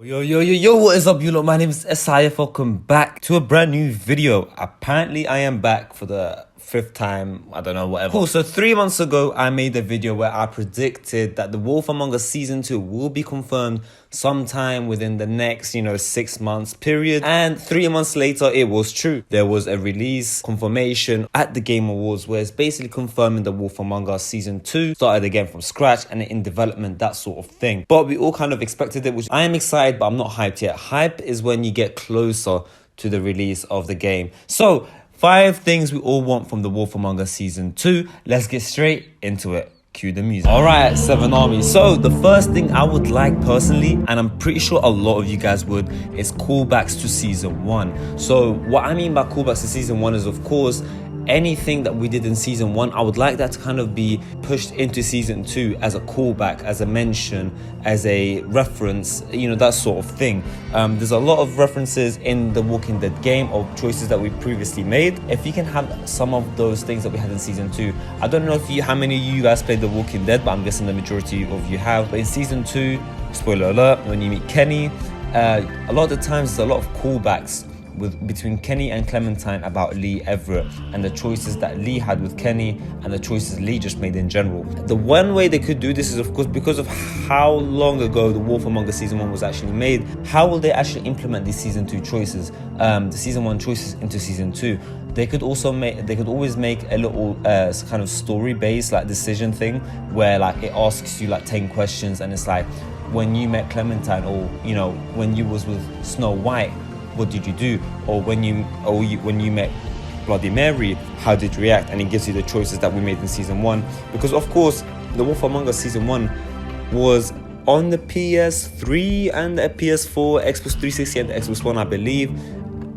Yo, what is up, you lot? My name is SIF. Welcome back to a brand new video. Apparently, I am back for the fifth time. I don't know, whatever. Cool, so 3 months ago, I made a video where I predicted that The Wolf Among Us Season 2 will be confirmed sometime within the next, 6 months period. And 3 months later, it was true. There was a release confirmation at the Game Awards where it's basically confirming The Wolf Among Us Season 2 started again from scratch and in development, that sort of thing. But we all kind of expected it, which I am excited, but I'm not hyped yet. Hype is when you get closer to the release of the game. So, 5 things we all want from The Wolf Among Us Season 2. Let's get straight into it. Cue the music. Alright, 7 Army. So the first thing I would like personally, and I'm pretty sure a lot of you guys would, is callbacks to Season 1. So what I mean by callbacks to Season 1 is, of course, anything that we did in Season 1, I would like that to kind of be pushed into Season 2 as a callback, as a mention, as a reference, that sort of thing. There's a lot of references in the Walking Dead game of choices that we previously made. If you can have some of those things that we had in Season 2, I don't know how many of you guys played The Walking Dead, but I'm guessing the majority of you have. But in Season 2, spoiler alert, when you meet Kenny, a lot of the times there's a lot of callbacks between Kenny and Clementine about Lee Everett and the choices that Lee had with Kenny and the choices Lee just made in general. The one way they could do this is, of course, because of how long ago The Wolf Among Us Season 1 was actually made, how will they actually implement these Season 2 choices, the Season 1 choices into Season 2? They could always make a little kind of story-based decision thing where it asks you 10 questions, and it's like, when you met Clementine, or when you was with Snow White, what did you do? Or when you met Bloody Mary, how did you react? And it gives you the choices that we made in Season 1. Because of course, The Wolf Among Us Season 1 was on the PS3 and the PS4, Xbox 360 and the Xbox One, I believe.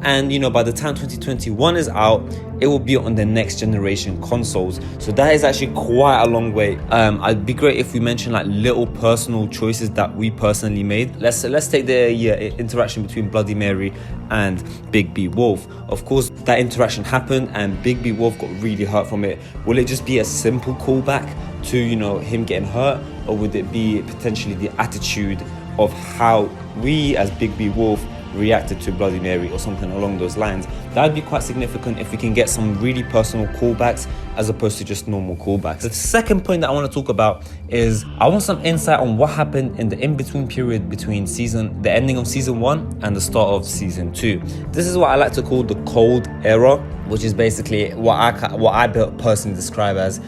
And by the time 2021 is out, it will be on the next generation consoles. So that is actually quite a long way. It'd be great if we mention little personal choices that we personally made. Let's take the interaction between Bloody Mary and Big B Wolf. Of course, that interaction happened and Big B Wolf got really hurt from it. Will it just be a simple callback to him getting hurt, or would it be potentially the attitude of how we as Big B Wolf reacted to Bloody Mary or something along those lines? That would be quite significant if we can get some really personal callbacks as opposed to just normal callbacks. The second point that I want to talk about is I want some insight on what happened in the in-between period between the ending of Season 1 and the start of Season 2. This is what I like to call the cold era, which is basically what I personally describe as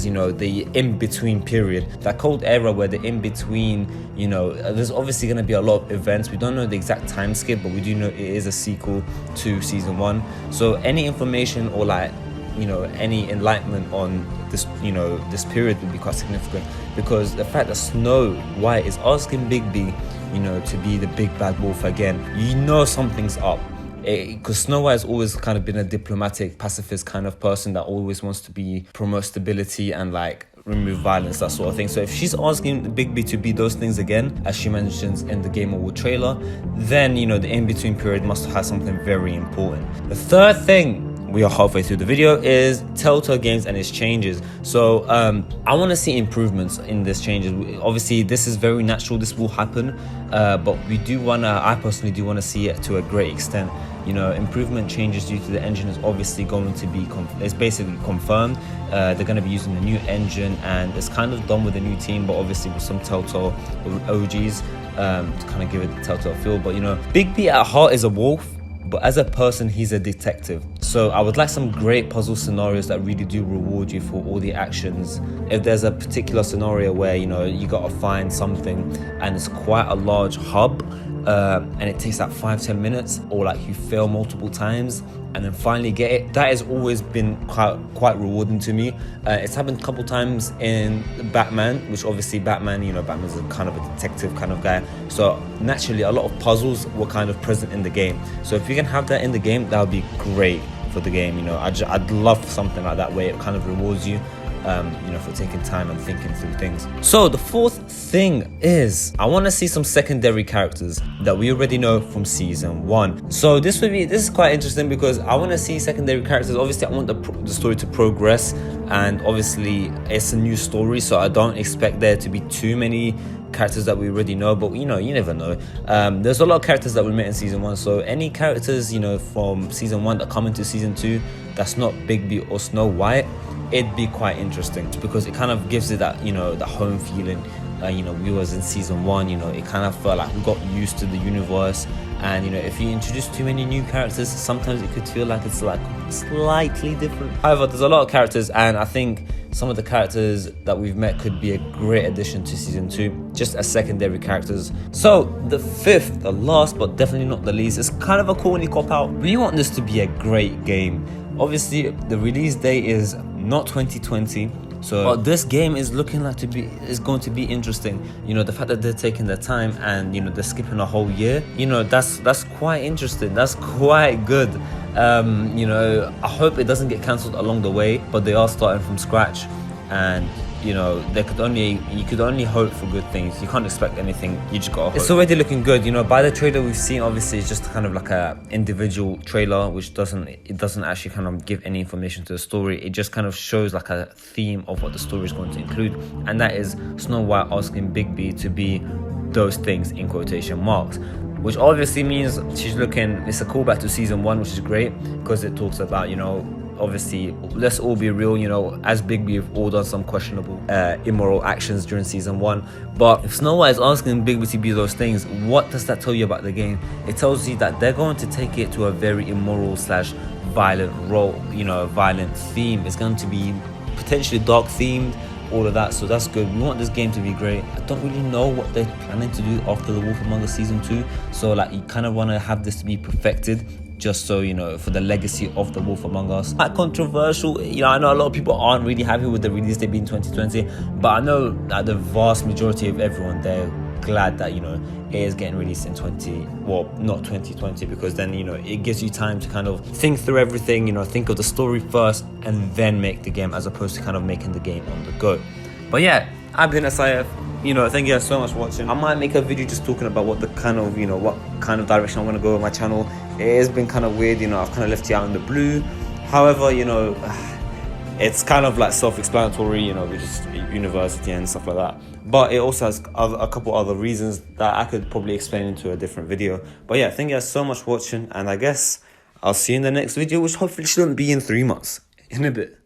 the in-between period. That cold era where the in-between, there's obviously going to be a lot of events. We don't know the exact time skip, but we do know it is a sequel to Season 1. So any information or any enlightenment on this, this period would be quite significant, because the fact that Snow White is asking Big B, to be the big bad wolf again, something's up. Because Snow White has always kind of been a diplomatic, pacifist kind of person that always wants to promote stability and remove violence, that sort of thing. So if she's asking Big B to be those things again, as she mentions in the Game Award trailer, then the in-between period must have something very important. The third thing, we are halfway through the video, is Telltale Games and its changes. So I want to see improvements in these changes. Obviously, this is very natural, this will happen, but I personally do want to see it to a great extent. Improvement changes due to the engine is obviously going to be it's basically confirmed. They're going to be using a new engine, and it's kind of done with a new team, but obviously with some Telltale OGs to kind of give it the Telltale feel. But Big B at heart is a wolf, but as a person, he's a detective. So I would like some great puzzle scenarios that really do reward you for all the actions. If there's a particular scenario where you gotta find something and it's quite a large hub, and it takes 5-10 minutes, or you fail multiple times and then finally get it, that has always been quite rewarding to me. It's happened a couple times in Batman, which obviously Batman's a kind of a detective kind of guy, so naturally a lot of puzzles were kind of present in the game. So if you can have that in the game, that would be great for the game. I'd love something like that where it kind of rewards you for taking time and thinking through things. So the fourth thing is I want to see some secondary characters that we already know from Season 1. So this is quite interesting because I want to see secondary characters. Obviously I want the story to progress, and obviously it's a new story, so I don't expect there to be too many characters that we already know, but you never know. There's a lot of characters that we met in season 1, so any characters from season 1 that come into season 2 that's not Bigby or Snow White, it'd be quite interesting because it kind of gives it that that home feeling. We was in season 1, it kind of felt like we got used to the universe, and if you introduce too many new characters, sometimes it could feel like it's like slightly different. However, there's a lot of characters, and I think some of the characters that we've met could be a great addition to season 2, just as secondary characters. So the fifth, the last but definitely not the least, is kind of a corny cop-out. We want this to be a great game. Obviously, the release date is not 2020, but this game is looking like is going to be interesting. The fact that they're taking their time and they're skipping a whole year, that's quite interesting. That's quite good. I hope it doesn't get cancelled along the way, but they are starting from scratch, and you could only hope for good things. You can't expect anything, you just gotta hope. It's already looking good. By the trailer we've seen, obviously it's just kind of like a individual trailer, which doesn't actually kind of give any information to the story. It just kind of shows like a theme of what the story is going to include, and that is Snow White asking Bigby to be those things in quotation marks, which obviously means it's a callback to season 1, which is great because it talks about obviously, let's all be real, as Bigby, we've all done some questionable, immoral actions during season 1. But if Snow White is asking Bigby to be those things, what does that tell you about the game? It tells you that they're going to take it to a very immoral / violent role, violent theme. It's going to be potentially dark themed, all of that, so that's good. We want this game to be great. I don't really know what they're planning to do after The Wolf Among Us season 2, so you kind of want to have this to be perfected, just so for the legacy of The Wolf Among Us. Quite controversial. I know a lot of people aren't really happy with the release date being 2020, but I know that the vast majority of everyone, they're glad that it is getting released in not 2020, because then it gives you time to kind of think through everything, think of the story first and then make the game, as opposed to kind of making the game on the go. But yeah, I've been SIF. Thank you guys so much for watching. I might make a video just talking about what kind of direction I want to go with my channel. It has been kind of weird, I've kind of left you out in the blue. However, it's kind of like self-explanatory, with just university and stuff like that. But it also has a couple other reasons that I could probably explain into a different video. But yeah, thank you guys so much for watching, and I guess I'll see you in the next video, which hopefully shouldn't be in 3 months. In a bit.